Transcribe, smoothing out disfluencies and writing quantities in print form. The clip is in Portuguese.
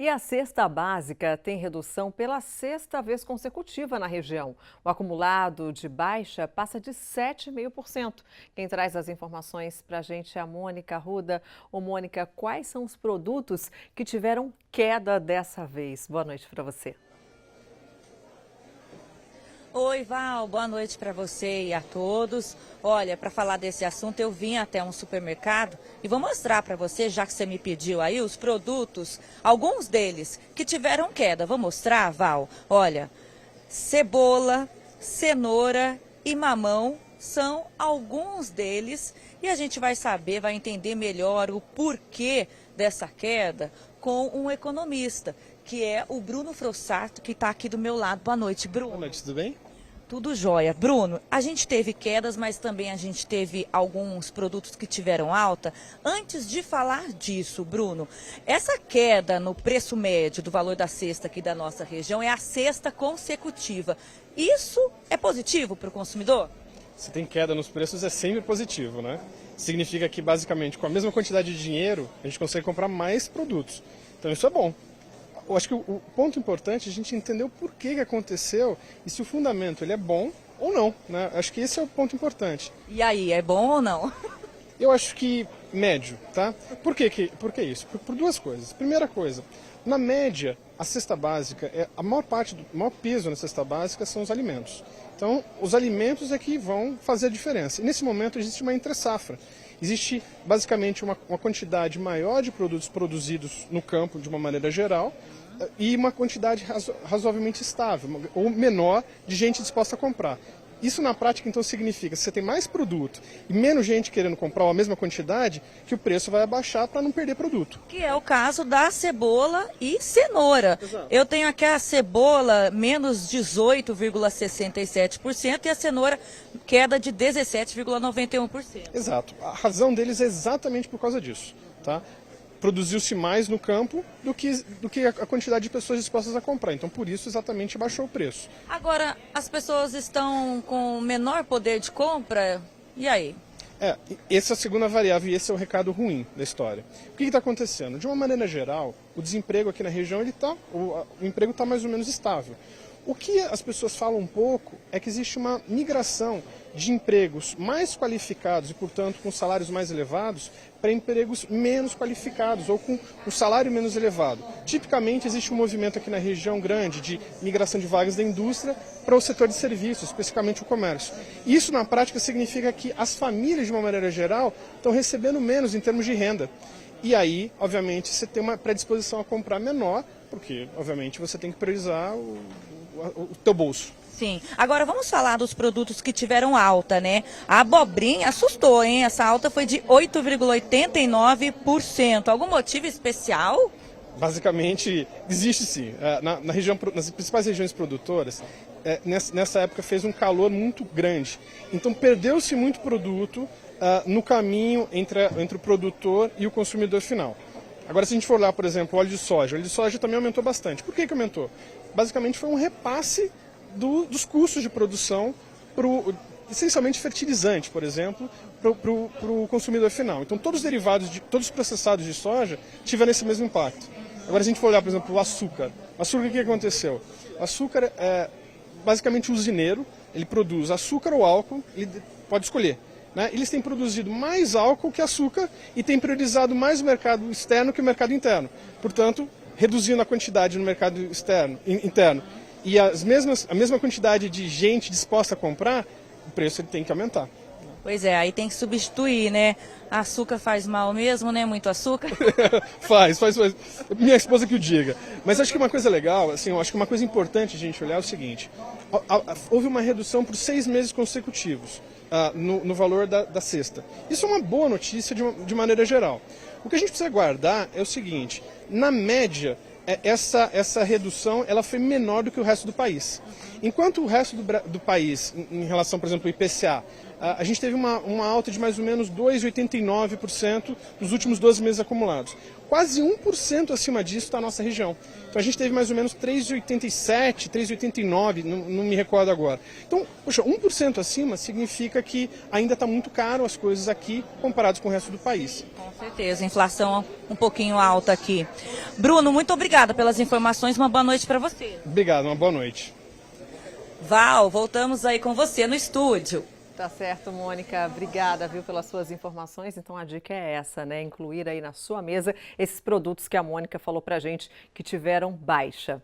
E a cesta básica tem redução pela sexta vez consecutiva na região. O acumulado de baixa passa de 7,5%. Quem traz as informações para a gente é a Mônica Arruda. Ô Mônica, quais são os produtos que tiveram queda dessa vez? Boa noite para você. Oi, Val, boa noite para você e a todos. Olha, para falar desse assunto, eu vim até um supermercado e vou mostrar para você, já que você me pediu aí, os produtos, alguns deles que tiveram queda. Vou mostrar, Val? Olha, cebola, cenoura e mamão são alguns deles e a gente vai saber, vai entender melhor o porquê dessa queda com um economista, que é o Bruno Frossato, que está aqui do meu lado. Boa noite, Bruno. Boa noite, tudo bem? Tudo jóia. Bruno, a gente teve quedas, mas também a gente teve alguns produtos que tiveram alta. Antes de falar disso, Bruno, essa queda no preço médio do valor da cesta aqui da nossa região é a sexta consecutiva. Isso é positivo para o consumidor? Se tem queda nos preços é sempre positivo, né? Significa que basicamente com a mesma quantidade de dinheiro a gente consegue comprar mais produtos. Então isso é bom. Eu acho que o ponto importante é a gente entender o porquê que aconteceu e se o fundamento ele é bom ou não, né? Acho que esse é o ponto importante. E aí, é bom ou não? Eu acho que médio, tá? Por que isso? Por duas coisas. Primeira coisa, na média, a cesta básica, o maior peso na cesta básica são os alimentos. Então, os alimentos é que vão fazer a diferença. E nesse momento existe uma entre-safra. Existe basicamente uma quantidade maior de produtos produzidos no campo de uma maneira geral e uma quantidade razoavelmente estável, ou menor, de gente disposta a comprar. Isso na prática então significa que se você tem mais produto e menos gente querendo comprar a mesma quantidade, que o preço vai abaixar para não perder produto. Que é o caso da cebola e cenoura. Exato. Eu tenho aqui a cebola menos 18,67% e a cenoura queda de 17,91%. Exato. A razão deles é exatamente por causa disso, tá? Produziu-se mais no campo do que a quantidade de pessoas dispostas a comprar. Então, por isso, exatamente, baixou o preço. Agora, as pessoas estão com menor poder de compra, e aí? Essa é a segunda variável e esse é o recado ruim da história. O que está acontecendo? De uma maneira geral, o desemprego aqui na região, o emprego está mais ou menos estável. O que as pessoas falam um pouco é que existe uma migração de empregos mais qualificados e, portanto, com salários mais elevados, para empregos menos qualificados ou com um salário menos elevado. Tipicamente, existe um movimento aqui na região grande de migração de vagas da indústria para o setor de serviços, especificamente o comércio. Isso, na prática, significa que as famílias, de uma maneira geral, estão recebendo menos em termos de renda. E aí, obviamente, você tem uma predisposição a comprar menor, porque, obviamente, você tem que priorizar o teu bolso. Sim. Agora vamos falar dos produtos que tiveram alta, né? A abobrinha assustou, hein? Essa alta foi de 8,89%. Algum motivo especial? Basicamente, existe sim. Nas principais regiões produtoras, nessa época fez um calor muito grande. Então perdeu-se muito produto no caminho entre o produtor e o consumidor final. Agora, se a gente for olhar, por exemplo, o óleo de soja também aumentou bastante. Por que aumentou? Basicamente foi um repasse dos custos de produção, essencialmente fertilizante, por exemplo, para o consumidor final. Então todos os derivados, todos os processados de soja tiveram esse mesmo impacto. Agora, se a gente for olhar, por exemplo, o açúcar. O açúcar, o que aconteceu? O açúcar é basicamente um usineiro, ele produz açúcar ou álcool, ele pode escolher. Né? Eles têm produzido mais álcool que açúcar e têm priorizado mais o mercado externo que o mercado interno. Portanto, reduzindo a quantidade no mercado interno e a mesma quantidade de gente disposta a comprar, o preço ele tem que aumentar. Pois é, aí tem que substituir, né? Açúcar faz mal mesmo, né? Muito açúcar. faz. Minha esposa que o diga. Mas acho que uma coisa legal, assim, eu acho que uma coisa importante a gente olhar é o seguinte. Houve uma redução por 6 meses consecutivos no valor da cesta. Isso é uma boa notícia de maneira geral. O que a gente precisa guardar é o seguinte. Na média, essa redução ela foi menor do que o resto do país. Enquanto o resto do país, em relação, por exemplo, ao IPCA, a gente teve uma alta de mais ou menos 2,89% nos últimos 12 meses acumulados. Quase 1% acima disso está a nossa região. Então a gente teve mais ou menos 3,87%, 3,89%, não me recordo agora. Então, poxa, 1% acima significa que ainda está muito caro as coisas aqui comparadas com o resto do país. Com certeza, inflação um pouquinho alta aqui. Bruno, muito obrigada pelas informações, uma boa noite para você. Obrigado, uma boa noite. Val, voltamos aí com você no estúdio. Tá certo, Mônica. Obrigada, viu, pelas suas informações. Então a dica é essa, né? Incluir aí na sua mesa esses produtos que a Mônica falou pra gente que tiveram baixa.